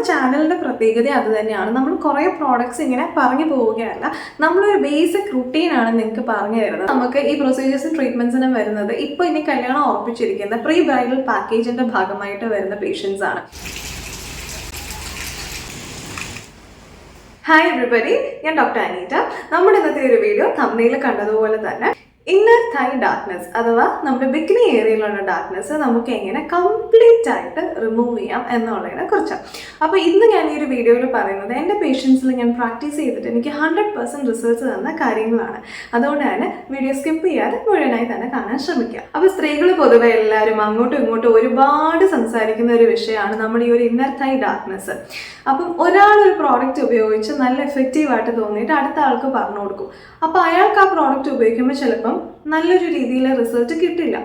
ചാനലിൻ്റെ പ്രത്യേകത അത് തന്നെയാണ്. നമ്മൾ കുറേ പ്രോഡക്ട്സ് ഇങ്ങനെ പറഞ്ഞു പോവുകയല്ല, നമ്മളൊരു ബേസിക് റുട്ടീനാണ് നിങ്ങൾക്ക് പറഞ്ഞു തരുന്നത്. നമുക്ക് ഈ പ്രൊസീജിയേഴ്സും ട്രീറ്റ്മെൻറ്റ്സിനും വരുന്നത് ഇപ്പോൾ ഇനി കല്യാണം ഉറപ്പിച്ചിരിക്കുന്ന പ്രീ ബ്രൈഡൽ പാക്കേജിൻ്റെ ഭാഗമായിട്ട് വരുന്ന പേഷ്യൻസ് ആണ്. ഹായ് എവരിബഡി, ഞാൻ ഡോക്ടർ അനീറ്റ. നമ്മുടെ ഇന്നത്തെ ഒരു വീഡിയോ തംബ്നെയിൽ കണ്ടതുപോലെ തന്നെ ഇന്നർ തൈ ഡാർക്ക്നെസ് അഥവാ നമ്മുടെ ബിക്കിനി ഏരിയയിലുള്ള ഡാർക്ക്നെസ് നമുക്ക് എങ്ങനെ കംപ്ലീറ്റ് ആയിട്ട് റിമൂവ് ചെയ്യാം എന്നുള്ളതിനെ കുറിച്ചാണ്. അപ്പോൾ ഇന്ന് ഞാൻ ഈ ഒരു വീഡിയോയിൽ പറയുന്നത് എൻ്റെ പേഷ്യൻസിൽ ഞാൻ പ്രാക്ടീസ് ചെയ്തിട്ട് എനിക്ക് 100% റിസൾട്ട്സ് തന്ന കാര്യങ്ങളാണ്. അതുകൊണ്ട് തന്നെ വീഡിയോ സ്കിപ്പ് ചെയ്യാതെ മുഴുവനായി തന്നെ കാണാൻ ശ്രമിക്കുക. അപ്പോൾ സ്ത്രീകൾ പൊതുവെ എല്ലാവരും അങ്ങോട്ടും ഇങ്ങോട്ടും ഒരുപാട് സംസാരിക്കുന്ന ഒരു വിഷയമാണ് നമ്മുടെ ഈ ഒരു ഇന്നർ തൈ ഡാർക്ക്നെസ്. അപ്പം ഒരാളൊരു പ്രോഡക്റ്റ് ഉപയോഗിച്ച് നല്ല എഫക്റ്റീവായിട്ട് തോന്നിയിട്ട് അടുത്ത ആൾക്ക് പറഞ്ഞു കൊടുക്കും. അപ്പോൾ അയാൾക്ക് ആ പ്രോഡക്റ്റ് ഉപയോഗിക്കുമ്പോൾ ചിലപ്പം നല്ലൊരു രീതിയിൽ റിസൾട്ട് കിട്ടില്ല.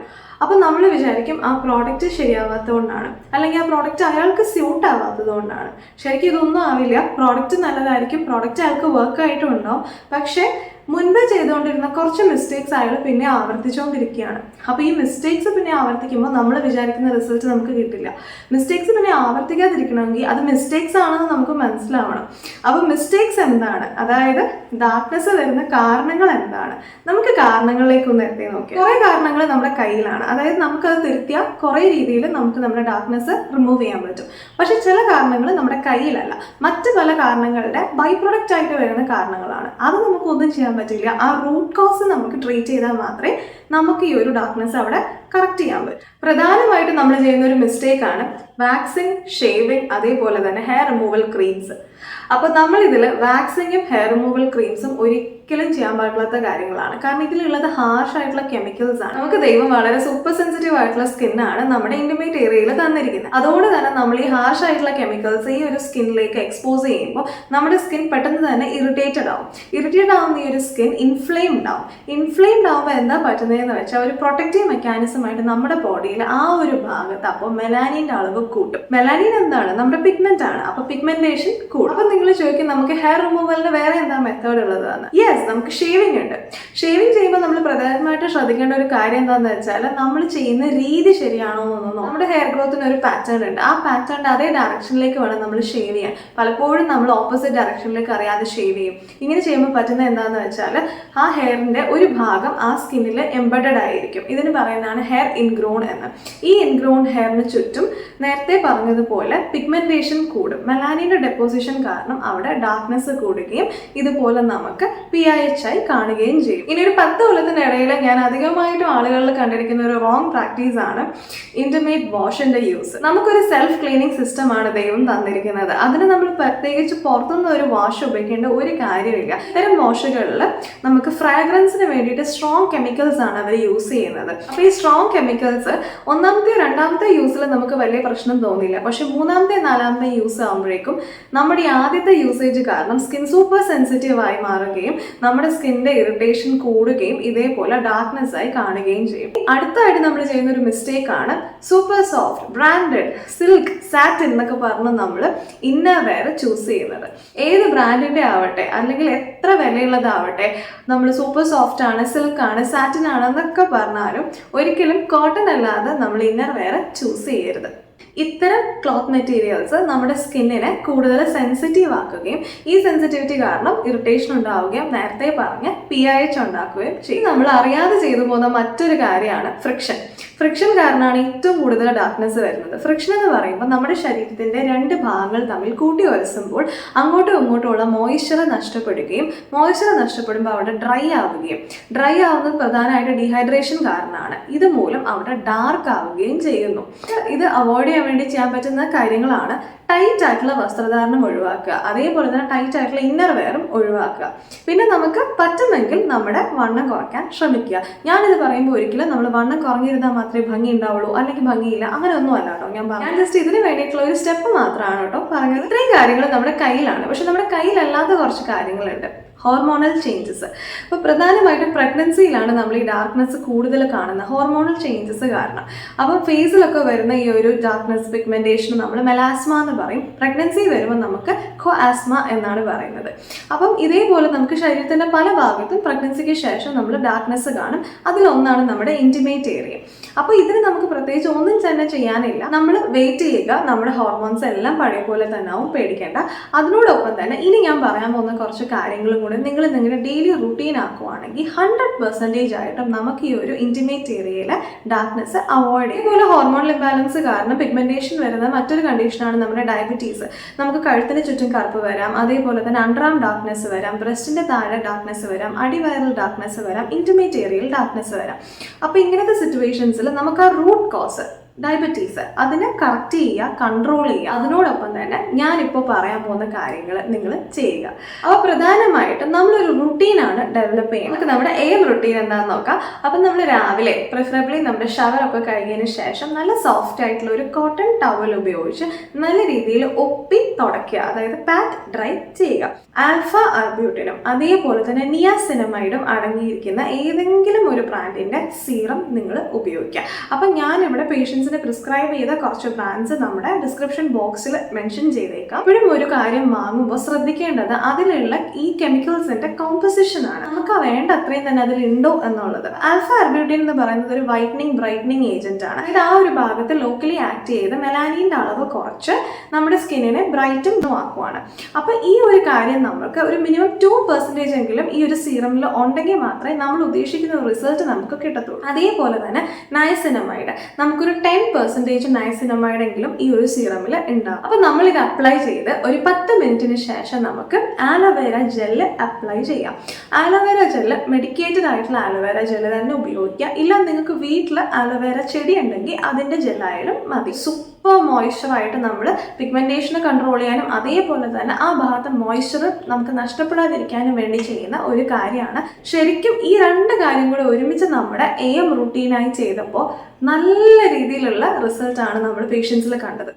അപ്പം നമ്മൾ വിചാരിക്കും ആ പ്രോഡക്റ്റ് ശരിയാവാത്തത് കൊണ്ടാണ്, അല്ലെങ്കിൽ ആ പ്രോഡക്റ്റ് അയാൾക്ക് സ്യൂട്ട് ആവാത്തത് കൊണ്ടാണ്. ശരിക്കും ഇതൊന്നും ആവില്ല. പ്രോഡക്റ്റ് നല്ലതായിരിക്കും, പ്രോഡക്റ്റ് അയാൾക്ക് വർക്കായിട്ടും ഉണ്ടാവും, പക്ഷേ മുൻപ് ചെയ്തുകൊണ്ടിരുന്ന കുറച്ച് മിസ്റ്റേക്സ് അയാൾ പിന്നെ ആവർത്തിച്ചുകൊണ്ടിരിക്കുകയാണ്. അപ്പോൾ ഈ മിസ്റ്റേക്സ് പിന്നെ ആവർത്തിക്കുമ്പോൾ നമ്മൾ വിചാരിക്കുന്ന റിസൾട്ട് നമുക്ക് കിട്ടില്ല. മിസ്റ്റേക്സ് പിന്നെ ആവർത്തിക്കാതിരിക്കണമെങ്കിൽ അത് മിസ്റ്റേക്സ് ആണെന്ന് നമുക്ക് മനസ്സിലാവണം. അപ്പോൾ മിസ്റ്റേക്സ് എന്താണ്, അതായത് ഡാർക്ക്നെസ് വരുന്ന കാരണങ്ങൾ എന്താണ്, നമുക്ക് കാരണങ്ങളിലേക്കൊന്ന് എത്തി നോക്കി. കുറേ കാരണങ്ങൾ നമ്മുടെ കയ്യിലാണ്. അതായത് നമുക്കത് തിരുത്തിയാൽ കുറേ രീതിയിൽ നമുക്ക് നമ്മുടെ ഡാർക്ക്നെസ് റിമൂവ് ചെയ്യാൻ പറ്റും. പക്ഷെ ചില കാരണങ്ങൾ നമ്മുടെ കയ്യിലല്ല, മറ്റ് പല കാരണങ്ങളുടെ ബൈ പ്രൊഡക്റ്റ് ആയിട്ട് വരുന്ന കാരണങ്ങളാണ്. അത് നമുക്കൊന്നും ചെയ്യാൻ പറ്റില്ല. ആ റൂട്ട് കോസ് നമുക്ക് ട്രീറ്റ് ചെയ്താൽ മാത്രമേ നമുക്ക് ഈ ഒരു ഡാർക്ക്നെസ് അവിടെ കറക്റ്റ് ചെയ്യാൻ പറ്റും. പ്രധാനമായിട്ട് നമ്മൾ ചെയ്യുന്ന ഒരു മിസ്റ്റേക്കാണ് വാക്സിങ്, ഷേവിങ്, അതേപോലെ തന്നെ ഹെയർ റിമൂവൽ ക്രീംസ്. അപ്പോൾ നമ്മളിതിൽ വാക്സിങ്ങും ഹെയർ റിമൂവൽ ക്രീംസും ഒരിക്കലും ചെയ്യാൻ പാടില്ലാത്ത കാര്യങ്ങളാണ്. കാരണം ഇതിലുള്ളത് ഹാർഷ് ആയിട്ടുള്ള കെമിക്കൽസ് ആണ്. നമുക്ക് ദൈവം വളരെ സൂപ്പർ സെൻസിറ്റീവ് ആയിട്ടുള്ള സ്കിന്നാണ് നമ്മുടെ ഇന്റിമേറ്റ് ഏരിയയിൽ തന്നിരിക്കുന്നത്. അതുകൊണ്ട് തന്നെ നമ്മൾ ഈ ഹാർഷ് ആയിട്ടുള്ള കെമിക്കൽസ് ഈ ഒരു സ്കിന്നിലേക്ക് എക്സ്പോസ് ചെയ്യുമ്പോൾ നമ്മുടെ സ്കിൻ പെട്ടെന്ന് തന്നെ ഇറിറ്റേറ്റഡ് ആവും. ഇറിറ്റേറ്റഡ് ആവുന്ന ഈ ഒരു സ്കിൻ ഇൻഫ്ലെയിംഡ് ആവും. ഇൻഫ്ലെയിംഡ് ആവുമ്പോൾ എന്താ പറ്റുന്നതെന്ന് വെച്ചാൽ ഒരു പ്രൊട്ടക്റ്റീവ് മെക്കാനിസമായിട്ട് നമ്മുടെ ബോഡിയിൽ ആ ഒരു ഭാഗത്ത് അപ്പോൾ മെലാനിൻ്റെ അളവ് കൂട്ടും. മെലാനിൻ എന്താണ്, നമ്മുടെ പിഗ്മെന്റ് ആണ്. അപ്പോൾ പിഗ്മെന്റേഷൻ കൂടും. അപ്പം നിങ്ങൾ ചോദിക്കും നമുക്ക് ഹെയർ റിമൂവലിന് വേറെ എന്താ മെത്തേഡ് ഉള്ളതാണ്? യെസ്, നമുക്ക് ഷേവിംഗ് ഉണ്ട്. ഷേവിംഗ് ചെയ്യുമ്പോൾ നമ്മൾ പ്രധാനമായിട്ട് ശ്രദ്ധിക്കേണ്ട ഒരു കാര്യം എന്താണെന്ന് വെച്ചാൽ നമ്മൾ ചെയ്യുന്ന രീതി ശരിയാണോ എന്നൊന്നും. നമ്മുടെ ഹെയർ ഗ്രോത്തിന് ഒരു പാറ്റേൺ ഉണ്ട്. ആ പാറ്റേണിൻ്റെ അതേ ഡയറക്ഷനിലേക്ക് വേണം നമ്മൾ ഷേവ് ചെയ്യാൻ. പലപ്പോഴും നമ്മൾ ഓപ്പോസിറ്റ് ഡയറക്ഷനിലേക്ക് അറിയാതെ ഷേവ് ചെയ്യും. ഇങ്ങനെ ചെയ്യുമ്പോൾ പറ്റുന്നത് എന്താണെന്ന് വെച്ചാൽ ആ ഹെയറിൻ്റെ ഒരു ഭാഗം ആ സ്കിന്നിൽ എംബഡഡ് ആയിരിക്കും. ഇതിന് പറയുന്നതാണ് ഹെയർ ഇൻഗ്രോൺ എന്ന്. ഈ ഇൻഗ്രോൺ ഹെയറിന് ചുറ്റും നേരത്തെ പറഞ്ഞതുപോലെ പിഗ്മെന്റേഷൻ കൂടും. മെലാനിൻ്റെ ഡെപ്പോസിഷൻ കാരണം അവിടെ ഡാർക്ക്നെസ് കൂടുകയും ഇതുപോലെ നമുക്ക് PIH ആയി കാണുകയും ചെയ്യും. ഇനി ഒരു 10 കൊല്ലത്തിനിടയിൽ ഞാൻ അധികമായിട്ടും ആളുകളിൽ കണ്ടിരിക്കുന്ന ഒരു റോങ് പ്രാക്ടീസ് ആണ് ഇന്റിമേറ്റ് വാഷിന്റെ യൂസ്. നമുക്കൊരു സെൽഫ് ക്ലീനിങ് സിസ്റ്റം ആണ് ദൈവം തന്നിരിക്കുന്നത്. അതിന് നമ്മൾ പ്രത്യേകിച്ച് പുറത്തുനിന്ന് ഒരു വാഷ് ഉപയോഗിക്കേണ്ട ഒരു കാര്യമില്ല. ഇത്തരം വാഷുകളിൽ നമുക്ക് ഫ്രാഗ്രൻസിന് വേണ്ടിയിട്ട് സ്ട്രോങ് കെമിക്കൽസ് ആണ് അവർ യൂസ് ചെയ്യുന്നത്. അപ്പോൾ ഈ സ്ട്രോങ് കെമിക്കൽസ് ഒന്നാമത്തെ രണ്ടാമത്തെ യൂസിൽ നമുക്ക് വലിയ പ്രശ്നം തോന്നില്ല. പക്ഷെ മൂന്നാമത്തെ നാലാമത്തെ യൂസ് ആകുമ്പോഴേക്കും നമ്മുടെ ഈ ആദ്യത്തെ യൂസേജ് കാരണം സ്കിൻ സൂപ്പർ സെൻസിറ്റീവ് ആയി മാറുകയും നമ്മുടെ സ്കിന്നിന്റെ ഇറിറ്റേഷൻ കൂടുകയും ഇതേപോലെ ഡാർക്ക്നെസ് ആയി കാണുകയും ചെയ്യും. അടുത്തായിട്ട് നമ്മൾ ചെയ്യുന്ന ഒരു മിസ്റ്റേക്ക് ആണ് super soft, branded, silk, satin എന്നൊക്കെ പറഞ്ഞ് നമ്മൾ ഇന്നർ വെയർ ചൂസ് ചെയ്യുന്നത്. ഏത് ബ്രാൻഡിന്റെ ആവട്ടെ അല്ലെങ്കിൽ എത്ര വിലയുള്ളതാവട്ടെ, നമ്മൾ സൂപ്പർ സോഫ്റ്റ് ആണ്, സിൽക്ക് ആണ്, സാറ്റിൻ ആണ് എന്നൊക്കെ പറഞ്ഞാലും ഒരിക്കലും കോട്ടൺ അല്ലാതെ നമ്മൾ ഇന്നർ വെയർ ചൂസ് ചെയ്യരുത്. ഇത്തരം ക്ലോത്ത് മെറ്റീരിയൽസ് നമ്മുടെ സ്കിന്നിനെ കൂടുതൽ സെൻസിറ്റീവ് ആക്കുകയും ഈ സെൻസിറ്റിവിറ്റി കാരണം ഇറിറ്റേഷൻ ഉണ്ടാവുകയും നേരത്തെ പറഞ്ഞ PIH ഉണ്ടാക്കുകയും ചെയ്യും. നമ്മൾ അറിയാതെ ചെയ്തു പോകുന്ന മറ്റൊരു കാര്യമാണ് ഫ്രിക്ഷൻ. ഫ്രിക്ഷൻ കാരണമാണ് ഏറ്റവും കൂടുതൽ ഡാർക്ക്നെസ് വരുന്നത്. ഫ്രിക്ഷൻ എന്ന് പറയുമ്പോൾ നമ്മുടെ ശരീരത്തിൻ്റെ 2 ഭാഗങ്ങൾ തമ്മിൽ കൂട്ടി ഉരസുമ്പോൾ അങ്ങോട്ടും ഇങ്ങോട്ടുമുള്ള മോയ്സ്ചർ നഷ്ടപ്പെടുകയും മോയ്സ്ചർ നഷ്ടപ്പെടുമ്പോൾ അവിടെ ഡ്രൈ ആവുന്നത് പ്രധാനമായിട്ട് ഡീഹൈഡ്രേഷൻ കാരണമാണ്. ഇതുമൂലം അവിടെ ഡാർക്ക് ആവുകയും ചെയ്യുന്നു. ഇത് അവോയ്ഡ് ചെയ്യാൻ വേണ്ടി ചെയ്യാൻ പറ്റുന്ന കാര്യങ്ങളാണ് ടൈറ്റ് ആയിട്ടുള്ള വസ്ത്രധാരണം ഒഴിവാക്കുക, അതേപോലെ തന്നെ ടൈറ്റ് ആയിട്ടുള്ള ഇന്നർ വെയറും ഒഴിവാക്കുക. പിന്നെ നമുക്ക് പറ്റുമെങ്കിൽ നമ്മുടെ വണ്ണം കുറയ്ക്കാൻ ശ്രമിക്കുക. ഞാനിത് പറയുമ്പോൾ ഒരിക്കലും നമ്മൾ വണ്ണം കുറഞ്ഞിരുന്നാൽ മാത്രമേ ഭംഗി ഉണ്ടാവുള്ളൂ, അല്ലെങ്കിൽ ഭംഗിയില്ല, അങ്ങനെ ഒന്നും അല്ല കേട്ടോ. ഞാൻ ജസ്റ്റ് ഇതിന് വേണ്ടിയിട്ടുള്ള ഒരു സ്റ്റെപ്പ് മാത്രമാണ് കേട്ടോ പറഞ്ഞത്. ഇത്രയും കാര്യങ്ങൾ നമ്മുടെ കയ്യിലാണ്. പക്ഷെ നമ്മുടെ കയ്യിലല്ലാത്ത കുറച്ച് കാര്യങ്ങളുണ്ട്. Hormonal changes. അപ്പോൾ പ്രധാനമായിട്ടും പ്രഗ്നൻസിയിലാണ് നമ്മൾ ഈ ഡാർക്ക്നെസ് കൂടുതൽ കാണുന്നത്, ഹോർമോണൽ ചേഞ്ചസ് കാരണം. അപ്പം ഫേസിലൊക്കെ വരുന്ന ഈ ഒരു ഡാർക്ക്നെസ് പിഗ്മെന്റേഷൻ നമ്മൾ മെലാസ്മ എന്ന് പറയും. പ്രഗ്നൻസി വരുമ്പോൾ നമുക്ക് കോആസ്മ എന്നാണ് പറയുന്നത്. അപ്പം ഇതേപോലെ നമുക്ക് ശരീരത്തിൻ്റെ പല ഭാഗത്തും പ്രഗ്നൻസിക്ക് ശേഷം നമ്മൾ ഡാർക്ക്നെസ് കാണും. അതിലൊന്നാണ് നമ്മുടെ ഇൻറ്റിമേറ്റ് ഏരിയ. അപ്പോൾ ഇതിന് നമുക്ക് പ്രത്യേകിച്ച് ഒന്നും തന്നെ ചെയ്യാനില്ല. നമ്മൾ വെയിറ്റ് ചെയ്യുക, നമ്മുടെ ഹോർമോൺസ് എല്ലാം പഴയ പോലെ തന്നെ ആവും, പേടിക്കേണ്ട. അതിനോടൊപ്പം തന്നെ ഇനി ഞാൻ പറയാൻ പോകുന്ന കുറച്ച് കാര്യങ്ങളും കൂടെ നിങ്ങൾ നിങ്ങളുടെ ഡെയിലി റുട്ടീൻ ആക്കുവാണെങ്കിൽ 100% ആയിട്ടും നമുക്ക് ഈ ഒരു ഇൻറ്റിമേറ്റ് ഏരിയയിലെ ഡാർക്ക്നെസ് അവോയ്ഡ് ചെയ്യും. ഇതുപോലെ ഹോർമോണൽ ഇംബാലൻസ് കാരണം പിഗ്മെന്റേഷൻ വരുന്ന മറ്റൊരു കണ്ടീഷനാണ് നമ്മുടെ ഡയബറ്റീസ്. നമുക്ക് കഴുത്തിന് ചുറ്റും കറുപ്പ് വരാം, അതേപോലെ തന്നെ അണ്ടർആം ഡാർക്ക്നെസ് വരാം, ബ്രസ്റ്റിന്റെ താഴെ ഡാർക്ക്നെസ് വരാം, അടിവയറിൽ ഡാർക്ക്നെസ് വരാം, ഇൻറ്റിമേറ്റ് ഏരിയയിൽ ഡാർക്ക്നെസ് വരാം. അപ്പോൾ ഇങ്ങനത്തെ സിറ്റുവേഷൻസിൽ നമുക്ക് ആ റൂട്ട് കോസ് ഡയബറ്റീസ് അതിനെ കറക്റ്റ് ചെയ്യുക, കൺട്രോൾ ചെയ്യുക. അതിനോടൊപ്പം തന്നെ ഞാനിപ്പോൾ പറയാൻ പോകുന്ന കാര്യങ്ങൾ നിങ്ങൾ ചെയ്യുക. അപ്പോൾ പ്രധാനമായിട്ടും നമ്മളൊരു റുട്ടീനാണ് ഡെവലപ്പ് ചെയ്യുന്നത്. നമുക്ക് നമ്മുടെ റുട്ടീൻ എന്താണെന്ന് നോക്കാം. അപ്പം നമ്മൾ രാവിലെ പ്രിഫറബിളി നമ്മുടെ ഷവറൊക്കെ കഴിഞ്ഞതിന് ശേഷം നല്ല സോഫ്റ്റ് ആയിട്ടുള്ള ഒരു കോട്ടൺ ടവൽ ഉപയോഗിച്ച് നല്ല രീതിയിൽ ഒപ്പി തുടയ്ക്കുക, അതായത് പാറ്റ് ഡ്രൈ ചെയ്യുക. ആൽഫ ആർബ്യൂട്ടിനും അതേപോലെ തന്നെ നിയാസിനമൈഡും അടങ്ങിയിരിക്കുന്ന ഏതെങ്കിലും ഒരു ബ്രാൻഡിൻ്റെ സീറം നിങ്ങൾ ഉപയോഗിക്കുക. അപ്പം ഞാനിവിടെ പേഷ്യൻസിന് പ്രിസ്ക്രൈബ് ചെയ്ത കുറച്ച് ബ്രാൻഡ്സ് നമ്മുടെ ഡിസ്ക്രിപ്ഷൻ ബോക്സിൽ മെൻഷൻ ചെയ്തേക്കാം. ഇപ്പോഴും ഒരു കാര്യം വാങ്ങുമ്പോൾ ശ്രദ്ധിക്കേണ്ടത് അതിലുള്ള ഈ കെമിക്കൽസിന്റെ കോമ്പോസിഷൻ ആണ്. നമുക്ക് വേണ്ട അത്രയും തന്നെ അതിലുണ്ടോ എന്നുള്ളത്. ആൽഫ ആർബ്യൂട്ടിൻ എന്ന് പറയുന്നത് ഒരു വൈറ്റനിങ് ബ്രൈറ്റനിങ് ഏജന്റ് ആണ്. ഇത് ആ ഒരു ഭാഗത്ത് ലോക്കലി ആക്ട് ചെയ്ത് മെലാനിൻ്റെ അളവ് കുറച്ച് നമ്മുടെ സ്കിന്നിനെ ബ്രൈറ്റും ആക്കുവാണ്. അപ്പൊ ഈ ഒരു കാര്യം നമുക്ക് ഒരു മിനിമം 2% എങ്കിലും ഈ ഒരു സീറമിൽ ഉണ്ടെങ്കിൽ മാത്രമേ നമ്മൾ ഉദ്ദേശിക്കുന്ന റിസൾട്ട് നമുക്ക് കിട്ടത്തുള്ളൂ. അതേപോലെ തന്നെ നയസിനമൈഡ് നമുക്കൊരു 10% നയസിനമൈഡ് എങ്കിലും ഈ ഒരു സീറമിൽ ഉണ്ടാകും. അപ്പൊ നമ്മൾ ഇത് അപ്ലൈ ചെയ്ത് ഒരു 10 മിനിറ്റിന് ശേഷം നമുക്ക് ആലോവേര ജെല്ല് അപ്ലൈ ചെയ്യാം. ആലോവേര ജെല്ല് മെഡിക്കേറ്റഡ് ആയിട്ടുള്ള ആലോവേര ജെല്ല് തന്നെ ഉപയോഗിക്കുക. ഇല്ല നിങ്ങൾക്ക് വീട്ടിൽ ആലോവേര ചെടി ഉണ്ടെങ്കിൽ അതിന്റെ ജെല്ലായാലും മതി. സൂപ്പർ മോയ്സ്ചറായിട്ട് നമ്മൾ പിഗ്മെന്റേഷനെ കൺട്രോൾ ചെയ്യാനും അതേപോലെ തന്നെ ആ ഭാഗത്തെ മോയ്സ്ചർ നമുക്ക് നഷ്ടപ്പെടാതിരിക്കാനും വേണ്ടി ചെയ്യുന്ന ഒരു കാര്യമാണ്. ശരിക്കും ഈ 2 കാര്യം കൂടെ ഒരുമിച്ച് നമ്മുടെ റുട്ടീനായി ചെയ്തപ്പോൾ നല്ല രീതിയിലുള്ള റിസൾട്ടാണ് നമ്മൾ പേഷ്യൻസിൽ കണ്ടത്.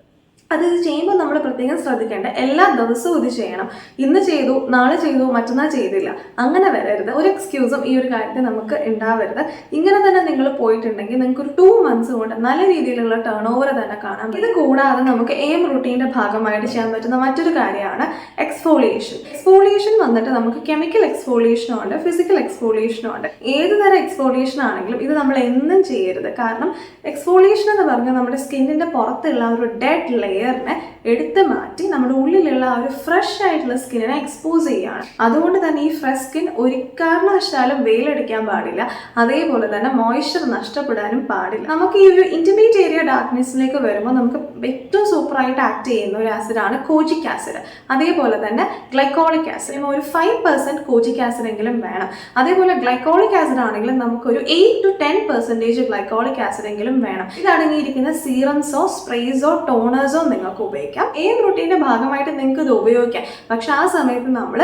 അത് ചെയ്യുമ്പോൾ നമ്മൾ പ്രത്യേകം ശ്രദ്ധിക്കേണ്ട, എല്ലാ ദിവസവും ഇത് ചെയ്യണം. ഇന്ന് ചെയ്തു, നാളെ ചെയ്തു, മറ്റന്നാൾ ചെയ്തില്ല, അങ്ങനെ വരരുത്. ഒരു എക്സ്ക്യൂസും ഈ ഒരു കാര്യത്തിൽ നമുക്ക് ഉണ്ടാവരുത്. ഇങ്ങനെ തന്നെ നിങ്ങൾ പോയിട്ടുണ്ടെങ്കിൽ നിങ്ങൾക്ക് ഒരു 2 months കൊണ്ട് നല്ല രീതിയിലുള്ള ടേൺ ഓവർ തന്നെ കാണാം. ഇത് കൂടാതെ നമുക്ക് റുട്ടീൻ്റെ ഭാഗമായിട്ട് ചെയ്യാൻ പറ്റുന്ന മറ്റൊരു കാര്യമാണ് എക്സ്ഫോളിയേഷൻ. എക്സ്ഫോളിയേഷൻ വന്നിട്ട് നമുക്ക് കെമിക്കൽ എക്സ്ഫോളിയേഷനും ഉണ്ട്, ഫിസിക്കൽ എക്സ്ഫോളിയേഷനും ഉണ്ട്. ഏത് തരം എക്സ്ഫോളിയേഷൻ ആണെങ്കിലും ഇത് നമ്മൾ എന്നും ചെയ്യരുത്. കാരണം എക്സ്ഫോളിയേഷൻ എന്ന് പറഞ്ഞാൽ നമ്മുടെ സ്കിന്നിന്റെ പുറത്തുള്ള ഒരു ഡെഡ് ലെയറിനെ എടുത്ത് മാറ്റി നമ്മുടെ ഉള്ളിലുള്ള ആ ഒരു ഫ്രഷ് ആയിട്ടുള്ള സ്കിന്നിനെ എക്സ്പോസ് ചെയ്യുകയാണ്. അതുകൊണ്ട് തന്നെ ഈ ഫ്രഷ് സ്കിൻ ഒരു കാരണവശാലും വെയിലടിക്കാൻ പാടില്ല, അതേപോലെ തന്നെ മോയ്സ്ചർ നഷ്ടപ്പെടാനും പാടില്ല. നമുക്ക് ഈ ഒരു ഇന്റിമേറ്റ് ഏരിയ ഡാർക്ക്നെസ്സിലേക്ക് വരുമ്പോൾ നമുക്ക് ഏറ്റവും സൂപ്പറായിട്ട് ആക്ട് ചെയ്യുന്ന ഒരു ആസിഡാണ് കോജിക് ആസിഡ്. അതേപോലെ തന്നെ ഗ്ലൈക്കോളിക് ആസിഡ് ഒരു 5% കോജിക് ആസിഡ് എങ്കിലും വേണം. അതേപോലെ ഗ്ലൈക്കോളിക് ആസിഡ് ആണെങ്കിലും നമുക്കൊരു 8 to 10% ഗ്ലൈക്കോളിക് ആസിഡ് എങ്കിലും വേണം. ഇതടങ്ങിയിരിക്കുന്ന സീറംസോ സ്പ്രേസോ ടോണേഴ്സോ നിങ്ങൾക്ക് ഉപയോഗിക്കാം. റുട്ടീന്റെ ഭാഗമായിട്ട് നിങ്ങൾക്ക് ഇത് ഉപയോഗിക്കാം. പക്ഷെ ആ സമയത്ത് നമ്മൾ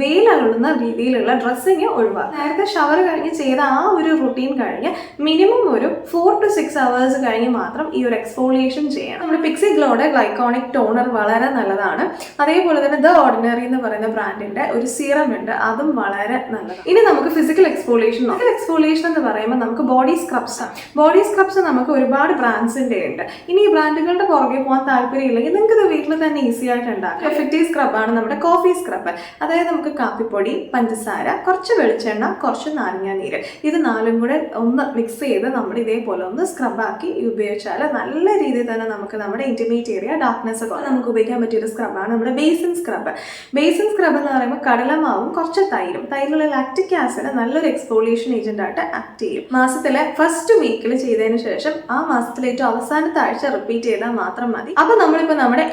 വെയിലള്ളുന്ന രീതിയിലുള്ള ഡ്രസ്സിങ് ഒഴിവാക്കുക. നേരത്തെ ഷവർ കഴിഞ്ഞ് ചെയ്ത ആ ഒരു റുട്ടീൻ കഴിഞ്ഞ് മിനിമം ഒരു 4 to 6 hours കഴിഞ്ഞ് മാത്രം ഈ ഒരു എക്സ്ഫോളിയേഷൻ ചെയ്യണം. നമ്മുടെ പിക്സി ഗ്ലോയുടെ ഗ്ലൈക്കോണിക് ടോണർ വളരെ നല്ലതാണ്. അതേപോലെ തന്നെ ദ ഓർഡിനറി എന്ന് പറയുന്ന ബ്രാൻഡിന്റെ ഒരു സീറം ഉണ്ട്, അതും വളരെ നല്ലതാണ്. ഇനി നമുക്ക് ഫിസിക്കൽ എക്സ്ഫോളിയേഷൻ നോക്കാം. ഫിസിക്കൽ എക്സ്ഫോളിയേഷൻ എന്ന് പറയുമ്പോൾ നമുക്ക് ബോഡി സ്ക്രബ്സ് ആണ്. ബോഡി സ്ക്രബ്സ് നമുക്ക് ഒരുപാട് ബ്രാൻഡ്സിന്റെ ഉണ്ട്. ഇനി ഈ ബ്രാൻഡുകളുടെ പുറകെ പോകാൻ താല്പര്യമില്ലെങ്കിൽ നിങ്ങൾക്ക് ഇത് വീട്ടിൽ തന്നെ ഈസി ആയിട്ട് ഉണ്ടാക്കാം. എഫക്റ്റീവ് സ്ക്രബാണ് നമ്മുടെ കോഫി സ്ക്രബ്. അതായത് നമുക്ക് കാപ്പിപ്പൊടി, പഞ്ചസാര, കുറച്ച് വെളിച്ചെണ്ണ, കുറച്ച് നാരങ്ങ നീര്, ഇത് 4ഉം കൂടെ ഒന്ന് മിക്സ് ചെയ്ത് നമ്മൾ ഇതേപോലെ ഒന്ന് സ്ക്രബാക്കി ഉപയോഗിച്ചാൽ നല്ല രീതിയിൽ തന്നെ നമുക്ക് നമ്മുടെ ഇന്റിമേറ്റ് ഏരിയ ഡാർക്ക്നെസ് നമുക്ക് ഉപയോഗിക്കാൻ പറ്റിയൊരു സ്ക്രബാണ് നമ്മുടെ ബേസിൻ സ്ക്രബ്. ബേസിൻ സ്ക്രബ് എന്ന് പറയുമ്പോൾ കടലമാവും കുറച്ച് തൈരിലുള്ള ലാക്റ്റിക് ആസിഡ് നല്ലൊരു എക്സ്ഫോളിയേഷൻ ഏജന്റ് ആയിട്ട് ആക്ട് ചെയ്യും. മാസത്തിലെ ഫസ്റ്റ് വീക്കിൽ ചെയ്തതിന് ശേഷം ആ മാസത്തിലെ ഏറ്റവും അവസാനത്തെ ആഴ്ച റിപ്പീറ്റ് ചെയ്താൽ മാത്രം മതി. അപ്പൊ നമ്മളിപ്പോൾ നമ്മുടെ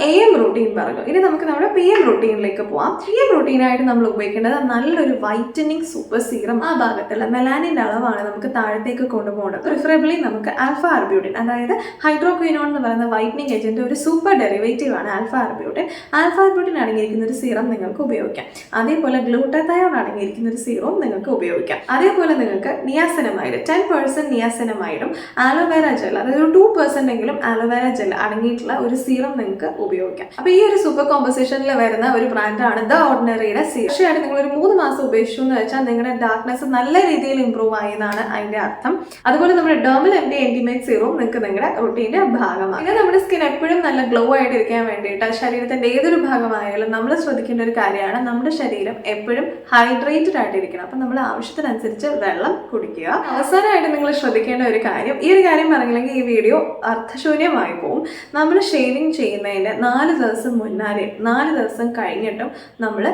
റുട്ടീൻ പറഞ്ഞു. ഇനി നമുക്ക് നമ്മുടെ PM റുട്ടീനിലേക്ക് പോവാം. PM റുട്ടീനായിട്ട് നമ്മൾ ഉപയോഗിക്കേണ്ടത് നല്ലൊരു വൈറ്റനിങ് സൂപ്പർ സീറം. ആ ഭാഗത്തുള്ള മെലാനിൻ്റെ അളവാണ് നമുക്ക് താഴത്തേക്ക് കൊണ്ടുപോകേണ്ടത്. പ്രിഫറബിളി നമുക്ക് ആൽഫ ആർബ്യൂട്ടിൻ, അതായത് ഹൈഡ്രോക്വിനോൺ എന്ന് പറയുന്ന വൈറ്റനിങ് ഏജന്റ് ഒരു സൂപ്പർ ഡെറിവേറ്റീവ് ആണ് ആൽഫ ആർബ്യൂട്ടിൻ. ആൽഫ ആർബ്യൂട്ടിൻ അടങ്ങിയിരിക്കുന്ന ഒരു സീറം നിങ്ങൾക്ക് ഉപയോഗിക്കാം. അതേപോലെ ഗ്ലൂട്ടാതയോൺ അടങ്ങിയിരിക്കുന്ന ഒരു സീറവും നിങ്ങൾക്ക് ഉപയോഗിക്കാം. അതേപോലെ നിങ്ങൾക്ക് നിയാസിനമൈഡ് 10% നിയാസിനമൈഡും ആലോവേര ജെൽ, അതായത് 2% എങ്കിലും ആലോവേര ജെൽ അടങ്ങിയിട്ടുള്ള ഒരു സീറം നിങ്ങൾക്ക് ഉപയോഗിക്കാം. അപ്പോൾ ഈ ഒരു സൂപ്പർ കോമ്പോസിഷനിൽ വരുന്ന ഒരു ബ്രാൻഡാണ് ദ ഓർഡിനറിയുടെ സീറം. തീർച്ചയായിട്ടും നിങ്ങൾ ഒരു 3 മാസം ഉപയോഗിച്ചു എന്ന് വെച്ചാൽ നിങ്ങളുടെ ഡാർക്ക്നെസ് നല്ല രീതിയിൽ ഇംപ്രൂവ് ആയെന്നാണ് അതിന്റെ അർത്ഥം. അതുപോലെ നമ്മുടെ ഡെർമൽ എംഡി എൻറ്റിമേറ്റ് സീറം നിങ്ങൾക്ക് നിങ്ങളുടെ റൂട്ടീന്റെ ഭാഗമാണ്. പിന്നെ നമ്മുടെ സ്കിൻ എപ്പോഴും നല്ല ഗ്ലോ ആയിട്ടിരിക്കാൻ വേണ്ടിയിട്ട് ശരീരത്തിന്റെ ഏതൊരു ഭാഗമായാലും നമ്മൾ ശ്രദ്ധിക്കേണ്ട ഒരു കാര്യമാണ് നമ്മുടെ ശരീരം എപ്പോഴും ഹൈഡ്രേറ്റഡ് ആയിട്ടിരിക്കണം. അപ്പം നമ്മൾ ആവശ്യത്തിനനുസരിച്ച് വെള്ളം കുടിക്കുക. അവസാനമായിട്ട് നിങ്ങൾ ശ്രദ്ധിക്കേണ്ട ഒരു കാര്യം, ഈ ഒരു കാര്യം പറഞ്ഞില്ലെങ്കിൽ ഈ വീഡിയോ അർത്ഥശൂന്യമായി പോകും. നമ്മൾ ഷേവിങ് ചെയ്യുന്നതിൻ്റെ 4 ദിവസം മുന്നാലെ 4 ദിവസം കഴിഞ്ഞിട്ടും നമ്മൾ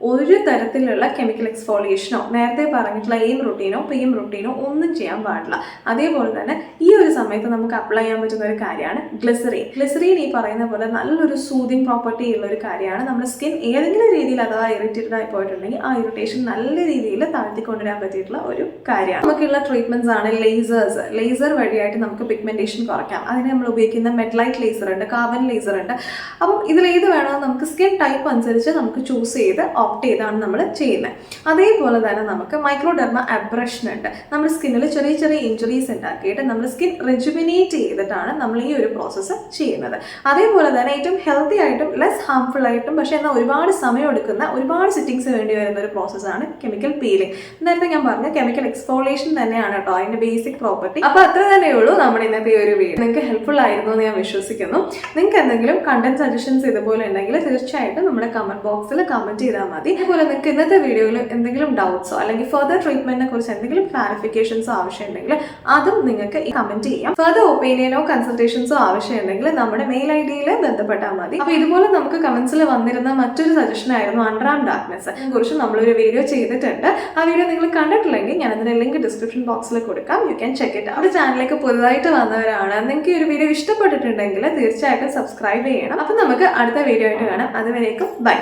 ഒരു തരത്തിലുള്ള കെമിക്കൽ എക്സ്ഫോളിയേഷനോ നേരത്തെ പറഞ്ഞിട്ടുള്ള എയിം റുട്ടീനോ PM റുട്ടീനോ ഒന്നും ചെയ്യാൻ പാടില്ല. അതേപോലെ തന്നെ ഈ ഒരു സമയത്ത് നമുക്ക് അപ്ലൈ ചെയ്യാൻ പറ്റുന്ന ഒരു കാര്യമാണ് ഗ്ലിസറീൻ. ഗ്ലിസറീൻ ഈ പറയുന്ന പോലെ നല്ലൊരു സൂതിങ് പ്രോപ്പർട്ടി ഉള്ള ഒരു കാര്യമാണ്. നമ്മുടെ സ്കിൻ ഏതെങ്കിലും രീതിയിൽ അഥവാ ഇറിറ്റേറ്റഡ് ആയി പോയിട്ടുണ്ടെങ്കിൽ ആ ഇറിറ്റേഷൻ നല്ല രീതിയിൽ താഴ്ത്തിക്കൊണ്ടുവരാൻ പറ്റിയിട്ടുള്ള ഒരു കാര്യമാണ്. നമുക്കുള്ള ട്രീറ്റ്മെന്റ്സ് ആണ് ലേസേഴ്സ്. ലേസർ വഴിയായിട്ട് നമുക്ക് പിഗ്മെന്റേഷൻ കുറയ്ക്കാം. അതിന് നമ്മൾ ഉപയോഗിക്കുന്ന മെഡ്ലൈറ്റ് ലേസർ ഉണ്ട്, കാർബൺ ലേസർ ഉണ്ട്. അപ്പം ഇതിലേത് വേണമെന്ന് നമുക്ക് സ്കിൻ ടൈപ്പ് അനുസരിച്ച് നമുക്ക് ചൂസ് ചെയ്ത് ഓപ്റ്റ് ചെയ്താണ് നമ്മൾ ചെയ്യുന്നത്. അതേപോലെ തന്നെ നമുക്ക് മൈക്രോഡെർമ അബ്രഷൻ ഉണ്ട്. നമ്മുടെ സ്കിന്നിൽ ചെറിയ ചെറിയ ഇഞ്ചുറീസ് ഉണ്ടാക്കിയിട്ട് നമ്മൾ സ്കിൻ റെജുവിനേറ്റ് ചെയ്തിട്ടാണ് നമ്മൾ ഈ ഒരു പ്രോസസ്സ് ചെയ്യുന്നത്. അതേപോലെ തന്നെ ഏറ്റവും ഹെൽത്തി ആയിട്ടും ലെസ് ഹാംഫുൾ ആയിട്ടും പക്ഷേ എന്നാൽ ഒരുപാട് സമയം എടുക്കുന്ന ഒരുപാട് സിറ്റിങ്സ് വേണ്ടി വരുന്ന ഒരു പ്രോസസ്സാണ് കെമിക്കൽ പീലിംഗ്. നേരത്തെ ഞാൻ പറഞ്ഞ കെമിക്കൽ എക്സ്ഫോളിയേഷൻ തന്നെയാണ് കേട്ടോ അതിന്റെ ബേസിക് പ്രോപ്പർട്ടി. അപ്പോൾ അത്ര തന്നെയുള്ളൂ നമ്മുടെ ഇന്നത്തെ ഒരു വീഡിയോ. നിങ്ങൾക്ക് ഹെൽപ്ഫുൾ ആയിരുന്നു എന്ന് ഞാൻ വിശ്വസിക്കുന്നു. നിങ്ങൾക്ക് എന്തെങ്കിലും കണ്ടന്റ് സജഷൻസ് ഇതുപോലെ ഉണ്ടെങ്കിൽ തീർച്ചയായിട്ടും നമ്മുടെ കമന്റ് ബോക്സിൽ കമന്റ് ചെയ്താൽ മതി. അതുപോലെ നിങ്ങൾക്ക് ഇന്നത്തെ വീഡിയോയിൽ എന്തെങ്കിലും ഡൗട്ട്സോ അല്ലെങ്കിൽ ഫർദർ ട്രീറ്റ്മെന്റിനെ കുറിച്ച് എന്തെങ്കിലും ക്ലാരിഫിക്കേഷൻസോ ആവശ്യമുണ്ടെങ്കിൽ അതും നിങ്ങൾക്ക് കമന്റ് ചെയ്യാം. ഫർദർ ഒപ്പീനിയനോ കൺസൾട്ടേഷൻസോ ആവശ്യമുണ്ടെങ്കിൽ നമ്മുടെ മെയിൽ ID-യിൽ ബന്ധപ്പെട്ടാൽ മതി. അപ്പോൾ ഇതുപോലെ നമുക്ക് കമന്റ്സിൽ വന്നിരുന്ന മറ്റൊരു സജഷൻ ആയിരുന്നു അണ്ടർആം ഡാർക്ക്നെസ് കുറിച്ച് നമ്മളൊരു വീഡിയോ ചെയ്തിട്ടുണ്ട്. ആ വീഡിയോ നിങ്ങൾ കണ്ടിട്ടില്ലെങ്കിൽ ഞാൻ അതിന്റെ ലിങ്ക് ഡിസ്ക്രിപ്ഷൻ ബോക്സിൽ കൊടുക്കാം. You can check it. നമ്മുടെ ചാനലിലേക്ക് പുതുതായിട്ട് വന്നവരാണ്, നിങ്ങൾക്ക് ഈ ഒരു വീഡിയോ ഇഷ്ടപ്പെട്ടിട്ടുണ്ടെങ്കിൽ തീർച്ചയായിട്ടും സബ്സ്ക്രൈബ് ചെയ്യണം. അപ്പം നമുക്ക് അടുത്ത വീഡിയോ ആയിട്ട് കാണാം. അതുവരേക്കും ബൈ.